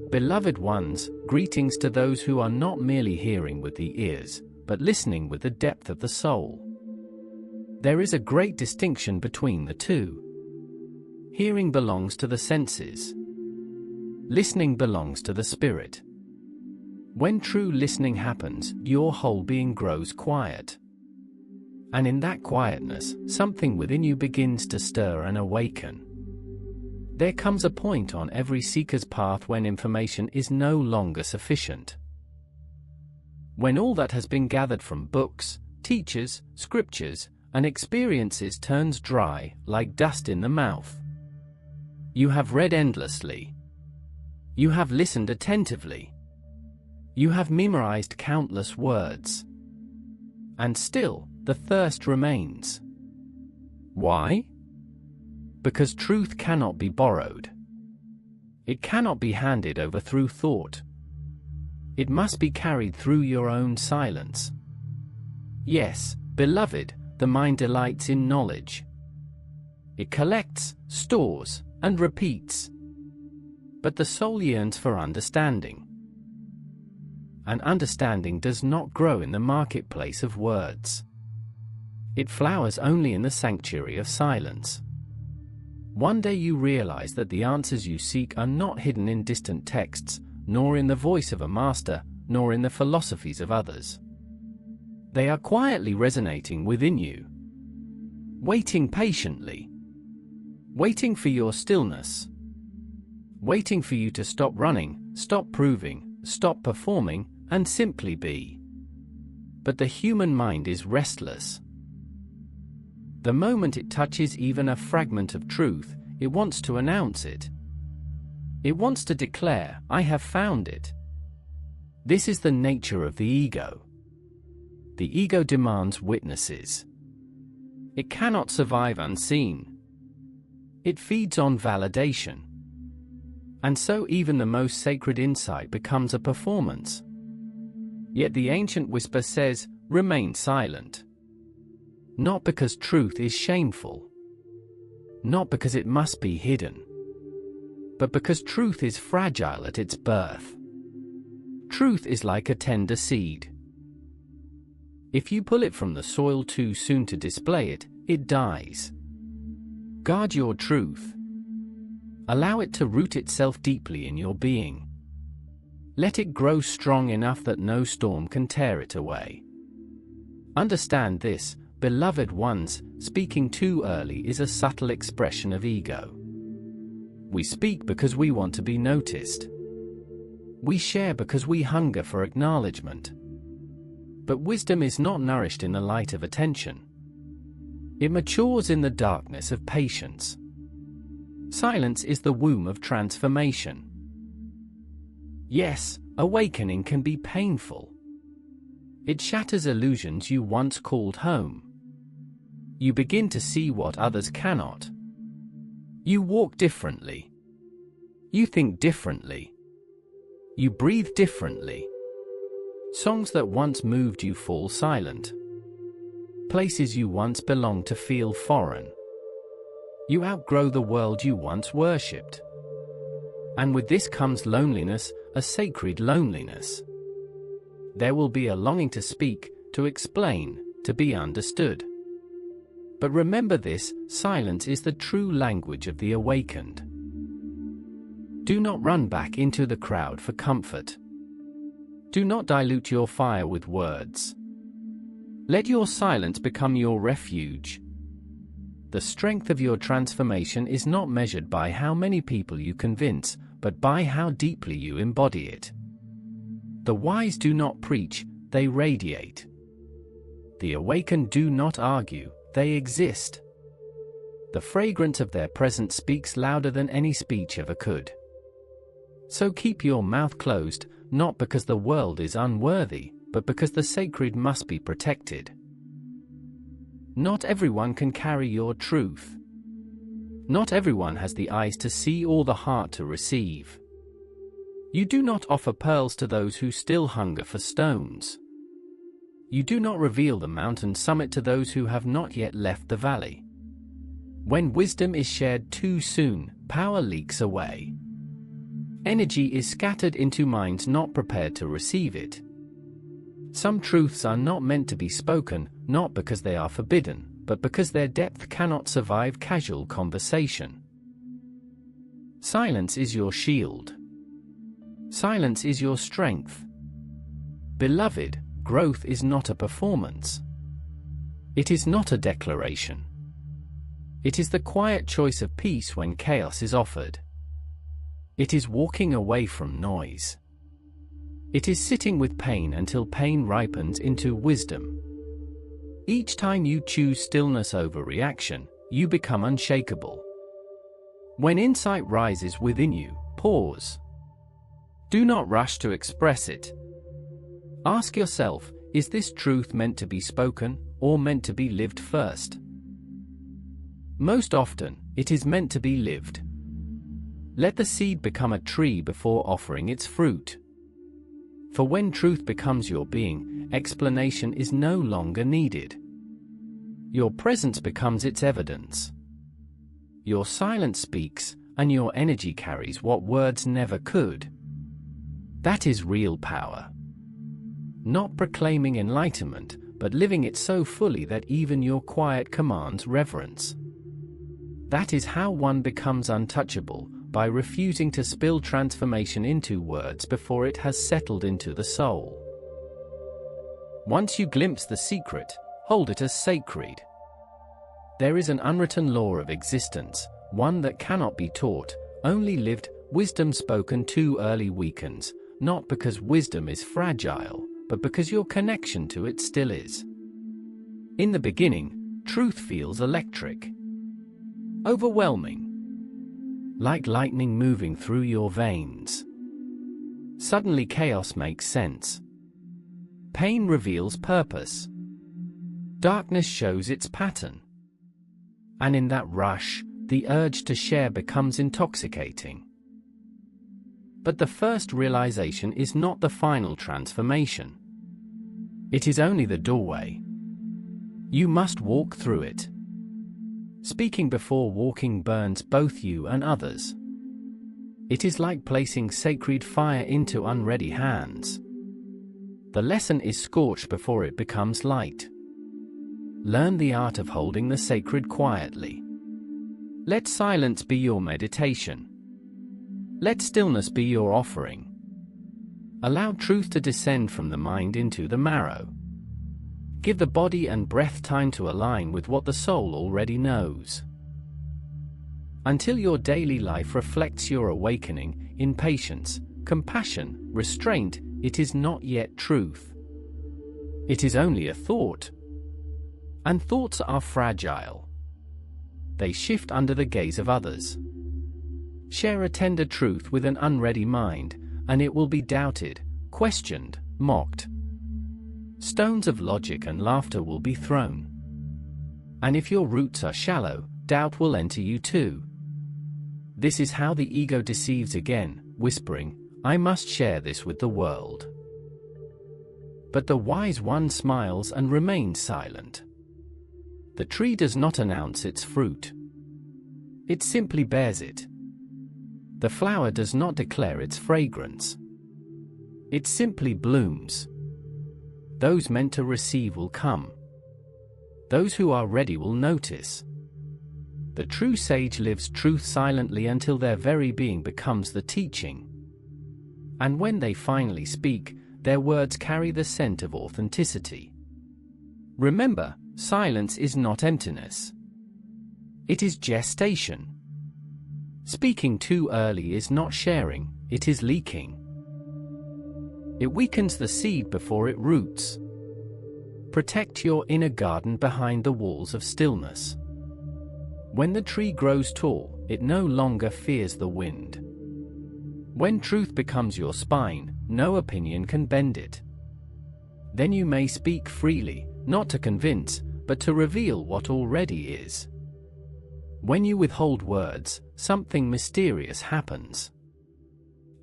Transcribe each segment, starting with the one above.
Beloved ones, greetings to those who are not merely hearing with the ears, but listening with the depth of the soul. There is a great distinction between the two. Hearing belongs to the senses. Listening belongs to the spirit. When true listening happens, your whole being grows quiet. And in that quietness, something within you begins to stir and awaken. There comes a point on every seeker's path when information is no longer sufficient. When all that has been gathered from books, teachers, scriptures, and experiences turns dry, like dust in the mouth. You have read endlessly. You have listened attentively. You have memorized countless words. And still, the thirst remains. Why? Because truth cannot be borrowed. It cannot be handed over through thought. It must be carried through your own silence. Yes, beloved, the mind delights in knowledge. It collects, stores, and repeats. But the soul yearns for understanding. And understanding does not grow in the marketplace of words. It flowers only in the sanctuary of silence. One day you realize that the answers you seek are not hidden in distant texts, nor in the voice of a master, nor in the philosophies of others. They are quietly resonating within you, waiting patiently, waiting for your stillness, waiting for you to stop running, stop proving, stop performing, and simply be. But the human mind is restless. The moment it touches even a fragment of truth, it wants to announce it. It wants to declare, "I have found it." This is the nature of the ego. The ego demands witnesses. It cannot survive unseen. It feeds on validation. And so even the most sacred insight becomes a performance. Yet the ancient whisper says, "Remain silent." Not because truth is shameful. Not because it must be hidden. But because truth is fragile at its birth. Truth is like a tender seed. If you pull it from the soil too soon to display it, it dies. Guard your truth. Allow it to root itself deeply in your being. Let it grow strong enough that no storm can tear it away. Understand this, beloved ones, speaking too early is a subtle expression of ego. We speak because we want to be noticed. We share because we hunger for acknowledgement. But wisdom is not nourished in the light of attention. It matures in the darkness of patience. Silence is the womb of transformation. Yes, awakening can be painful. It shatters illusions you once called home. You begin to see what others cannot. You walk differently. You think differently. You breathe differently. Songs that once moved you fall silent. Places you once belonged to feel foreign. You outgrow the world you once worshipped. And with this comes loneliness, a sacred loneliness. There will be a longing to speak, to explain, to be understood. But remember this, silence is the true language of the awakened. Do not run back into the crowd for comfort. Do not dilute your fire with words. Let your silence become your refuge. The strength of your transformation is not measured by how many people you convince, but by how deeply you embody it. The wise do not preach, they radiate. The awakened do not argue, they exist. The fragrance of their presence speaks louder than any speech ever could. So keep your mouth closed, not because the world is unworthy, but because the sacred must be protected. Not everyone can carry your truth. Not everyone has the eyes to see or the heart to receive. You do not offer pearls to those who still hunger for stones. You do not reveal the mountain summit to those who have not yet left the valley. When wisdom is shared too soon, power leaks away. Energy is scattered into minds not prepared to receive it. Some truths are not meant to be spoken, not because they are forbidden, but because their depth cannot survive casual conversation. Silence is your shield. Silence is your strength. Beloved, growth is not a performance. It is not a declaration. It is the quiet choice of peace when chaos is offered. It is walking away from noise. It is sitting with pain until pain ripens into wisdom. Each time you choose stillness over reaction, you become unshakable. When insight rises within you, pause. Do not rush to express it. Ask yourself, is this truth meant to be spoken, or meant to be lived first? Most often, it is meant to be lived. Let the seed become a tree before offering its fruit. For when truth becomes your being, explanation is no longer needed. Your presence becomes its evidence. Your silence speaks, and your energy carries what words never could. That is real power. Not proclaiming enlightenment, but living it so fully that even your quiet commands reverence. That is how one becomes untouchable, by refusing to spill transformation into words before it has settled into the soul. Once you glimpse the secret, hold it as sacred. There is an unwritten law of existence, one that cannot be taught, only lived. Wisdom spoken too early weakens, not because wisdom is fragile, but because your connection to it still is. In the beginning, truth feels electric, overwhelming, like lightning moving through your veins. Suddenly chaos makes sense. Pain reveals purpose. Darkness shows its pattern. And in that rush, the urge to share becomes intoxicating. But the first realization is not the final transformation. It is only the doorway. You must walk through it. Speaking before walking burns both you and others. It is like placing sacred fire into unready hands. The lesson is scorched before it becomes light. Learn the art of holding the sacred quietly. Let silence be your meditation. Let stillness be your offering. Allow truth to descend from the mind into the marrow. Give the body and breath time to align with what the soul already knows. Until your daily life reflects your awakening, in patience, compassion, restraint, it is not yet truth. It is only a thought. And thoughts are fragile. They shift under the gaze of others. Share a tender truth with an unready mind, and it will be doubted, questioned, mocked. Stones of logic and laughter will be thrown. And if your roots are shallow, doubt will enter you too. This is how the ego deceives again, whispering, "I must share this with the world." But the wise one smiles and remains silent. The tree does not announce its fruit. It simply bears it. The flower does not declare its fragrance. It simply blooms. Those meant to receive will come. Those who are ready will notice. The true sage lives truth silently until their very being becomes the teaching. And when they finally speak, their words carry the scent of authenticity. Remember, silence is not emptiness. It is gestation. Speaking too early is not sharing, it is leaking. It weakens the seed before it roots. Protect your inner garden behind the walls of stillness. When the tree grows tall, it no longer fears the wind. When truth becomes your spine, no opinion can bend it. Then you may speak freely, not to convince, but to reveal what already is. When you withhold words, something mysterious happens.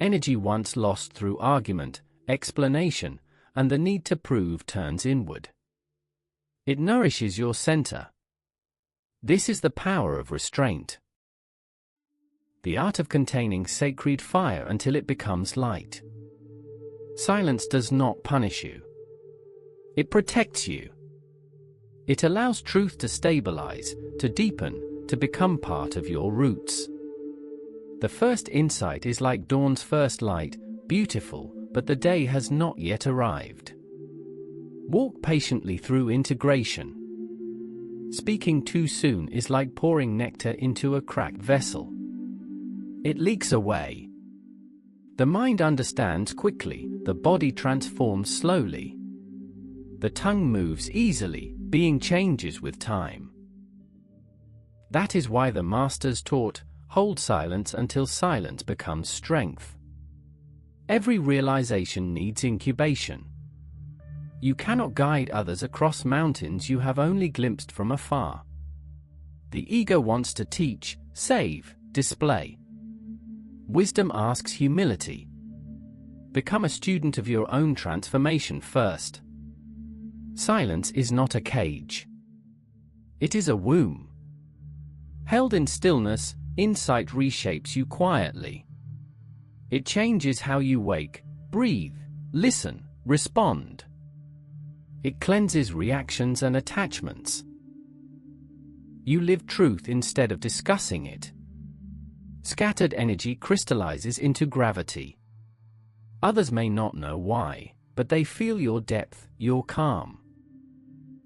Energy once lost through argument, explanation, and the need to prove turns inward. It nourishes your center. This is the power of restraint. the art of containing sacred fire until it becomes light. Silence does not punish you. It protects you. It allows truth to stabilize, to deepen, to become part of your roots. The first insight is like dawn's first light, beautiful, but the day has not yet arrived. Walk patiently through integration. Speaking too soon is like pouring nectar into a cracked vessel. It leaks away. The mind understands quickly, the body transforms slowly. The tongue moves easily, being changes with time. That is why the masters taught, hold silence until silence becomes strength. Every realization needs incubation. You cannot guide others across mountains you have only glimpsed from afar. The ego wants to teach, save, display. Wisdom asks humility. Become a student of your own transformation first. Silence is not a cage. It is a womb. Held in stillness, insight reshapes you quietly. It changes how you wake, breathe, listen, respond. It cleanses reactions and attachments. You live truth instead of discussing it. Scattered energy crystallizes into gravity. Others may not know why, but they feel your depth, your calm.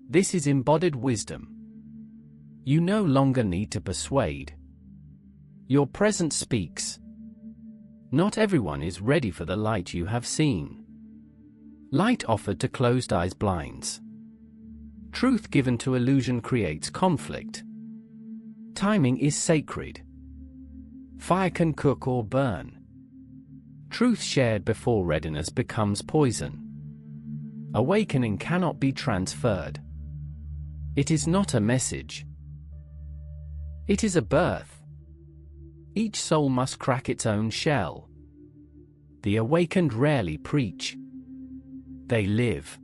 This is embodied wisdom. You no longer need to persuade. Your presence speaks. Not everyone is ready for the light you have seen. Light offered to closed eyes blinds. Truth given to illusion creates conflict. Timing is sacred. Fire can cook or burn. Truth shared before readiness becomes poison. Awakening cannot be transferred. It is not a message. It is a birth. Each soul must crack its own shell. The awakened rarely preach. They live.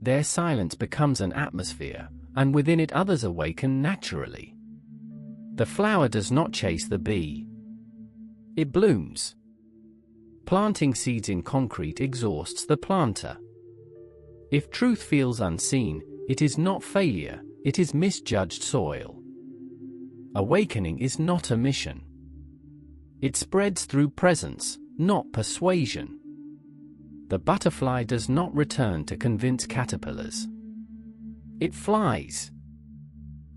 Their silence becomes an atmosphere, and within it others awaken naturally. The flower does not chase the bee. It blooms. Planting seeds in concrete exhausts the planter. If truth feels unseen, it is not failure, it is misjudged soil. Awakening is not a mission. It spreads through presence, not persuasion. The butterfly does not return to convince caterpillars. It flies.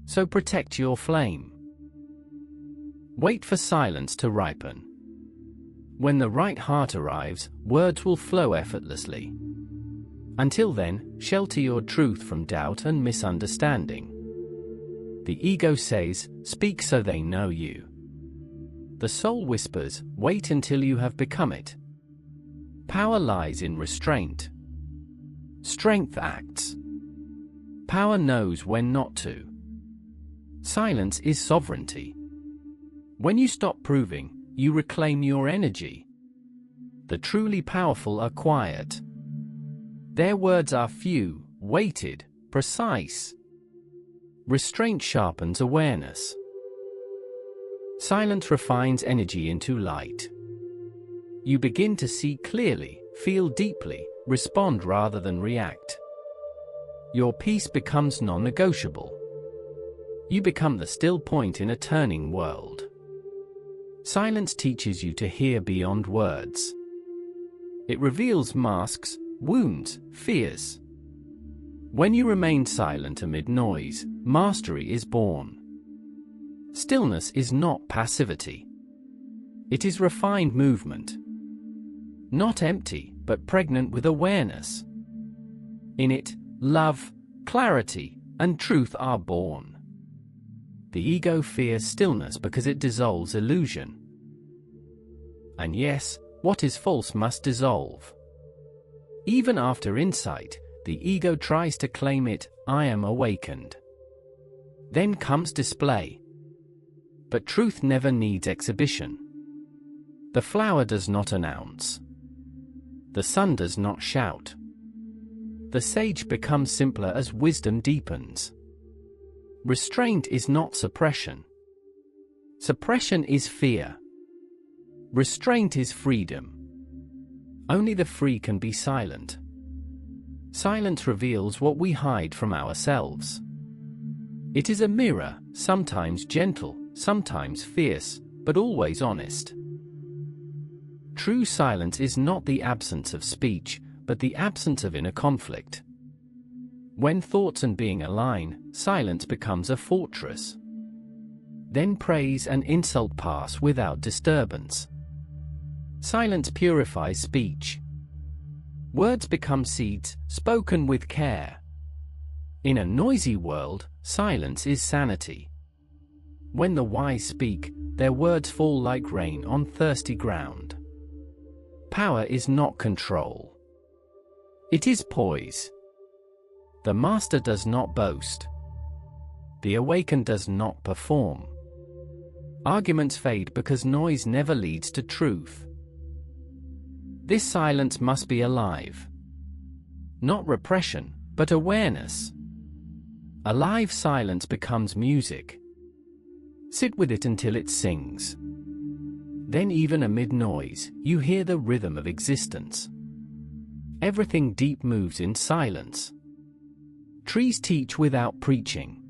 So protect your flame. Wait for silence to ripen. When the right heart arrives, words will flow effortlessly. Until then, shelter your truth from doubt and misunderstanding. The ego says, speak so they know you. The soul whispers, wait until you have become it. Power lies in restraint. Strength acts. Power knows when not to. Silence is sovereignty. When you stop proving, you reclaim your energy. The truly powerful are quiet. Their words are few, weighted, precise. Restraint sharpens awareness. Silence refines energy into light. You begin to see clearly, feel deeply, respond rather than react. Your peace becomes non-negotiable. You become the still point in a turning world. Silence teaches you to hear beyond words. It reveals masks, wounds, fears. When you remain silent amid noise, mastery is born. Stillness is not passivity. It is refined movement. Not empty, but pregnant with awareness. In it, love, clarity, and truth are born. The ego fears stillness because it dissolves illusion. And yes, what is false must dissolve. Even after insight, the ego tries to claim it, I am awakened. Then comes display. But truth never needs exhibition. The flower does not announce. The sun does not shout. The sage becomes simpler as wisdom deepens. Restraint is not suppression. Suppression is fear. Restraint is freedom. Only the free can be silent. Silence reveals what we hide from ourselves. It is a mirror, sometimes gentle, sometimes fierce, but always honest. True silence is not the absence of speech, but the absence of inner conflict. When thoughts and being align, silence becomes a fortress. Then praise and insult pass without disturbance. Silence purifies speech. Words become seeds, spoken with care. In a noisy world, silence is sanity. When the wise speak, their words fall like rain on thirsty ground. Power is not control. It is poise. The master does not boast. The awakened does not perform. Arguments fade because noise never leads to truth. This silence must be alive. Not repression, but awareness. Alive silence becomes music. Sit with it until it sings. Then even amid noise, you hear the rhythm of existence. Everything deep moves in silence. Trees teach without preaching.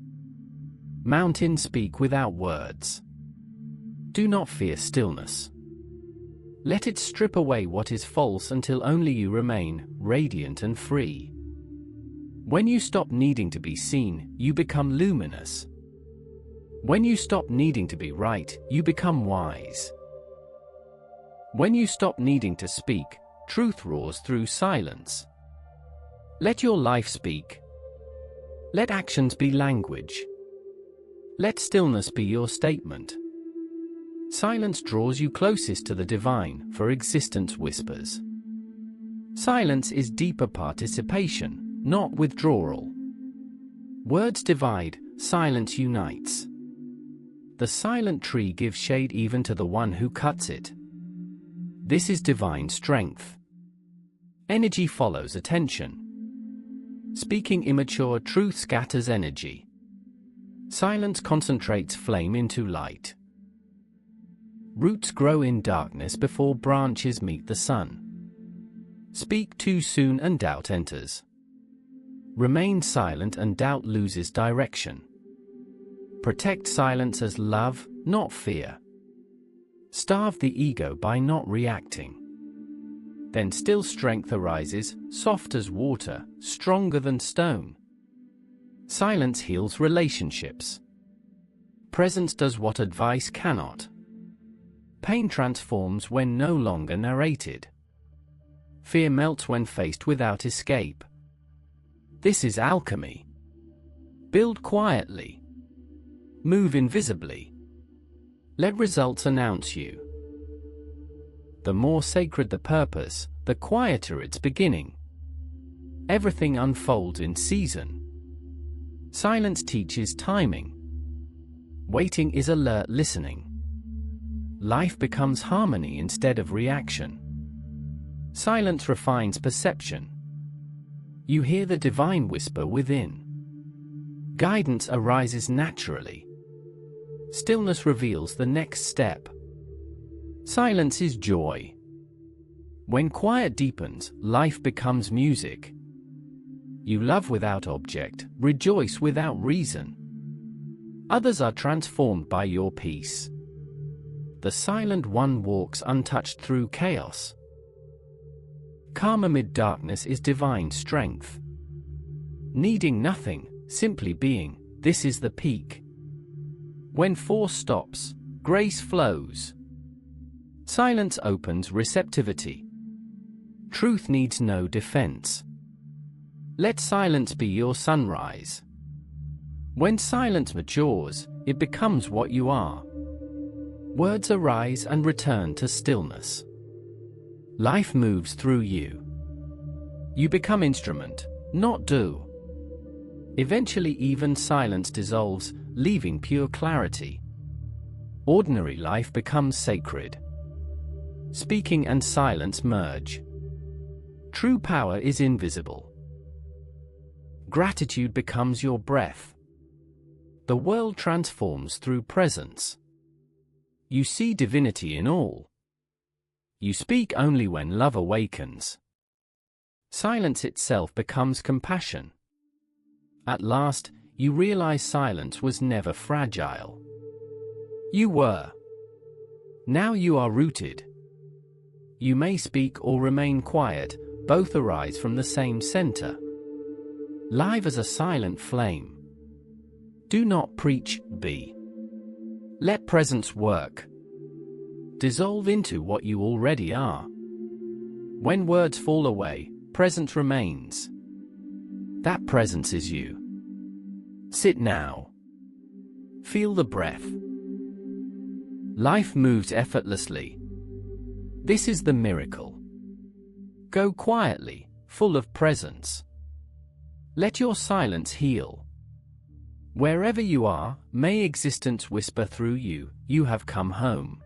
Mountains speak without words. Do not fear stillness. Let it strip away what is false until only you remain, radiant and free. When you stop needing to be seen, you become luminous. When you stop needing to be right, you become wise. When you stop needing to speak, truth roars through silence. Let your life speak. Let actions be language. Let stillness be your statement. Silence draws you closest to the divine, for existence whispers. Silence is deeper participation, not withdrawal. Words divide, silence unites. The silent tree gives shade even to the one who cuts it. This is divine strength. Energy follows attention. Speaking immature truth scatters energy. Silence concentrates flame into light. Roots grow in darkness before branches meet the sun. Speak too soon and doubt enters. Remain silent and doubt loses direction. Protect silence as love, not fear. Starve the ego by not reacting. Then still strength arises, soft as water, stronger than stone. Silence heals relationships. Presence does what advice cannot. Pain transforms when no longer narrated. Fear melts when faced without escape. This is alchemy. Build quietly. Move invisibly. Let results announce you. The more sacred the purpose, the quieter its beginning. Everything unfolds in season. Silence teaches timing. Waiting is alert listening. Life becomes harmony instead of reaction. Silence refines perception. You hear the divine whisper within. Guidance arises naturally. Stillness reveals the next step. Silence is joy. When quiet deepens, life becomes music. You love without object, rejoice without reason. Others are transformed by your peace. The silent one walks untouched through chaos. Calm amid darkness is divine strength. Needing nothing, simply being, this is the peak. When force stops, grace flows. Silence opens receptivity. Truth needs no defense. Let silence be your sunrise. When silence matures, it becomes what you are. Words arise and return to stillness. Life moves through you. You become instrument, not do. Eventually even silence dissolves, leaving pure clarity. Ordinary life becomes sacred. Speaking and silence merge. True power is invisible. Gratitude becomes your breath. The world transforms through presence. You see divinity in all. You speak only when love awakens. Silence itself becomes compassion. At last, you realize silence was never fragile. You were. Now you are rooted. You may speak or remain quiet, both arise from the same center. Live as a silent flame. Do not preach, be. Let presence work. Dissolve into what you already are. When words fall away, presence remains. That presence is you. Sit now. Feel the breath. Life moves effortlessly. This is the miracle. Go quietly, full of presence. Let your silence heal. Wherever you are, may existence whisper through you, you have come home.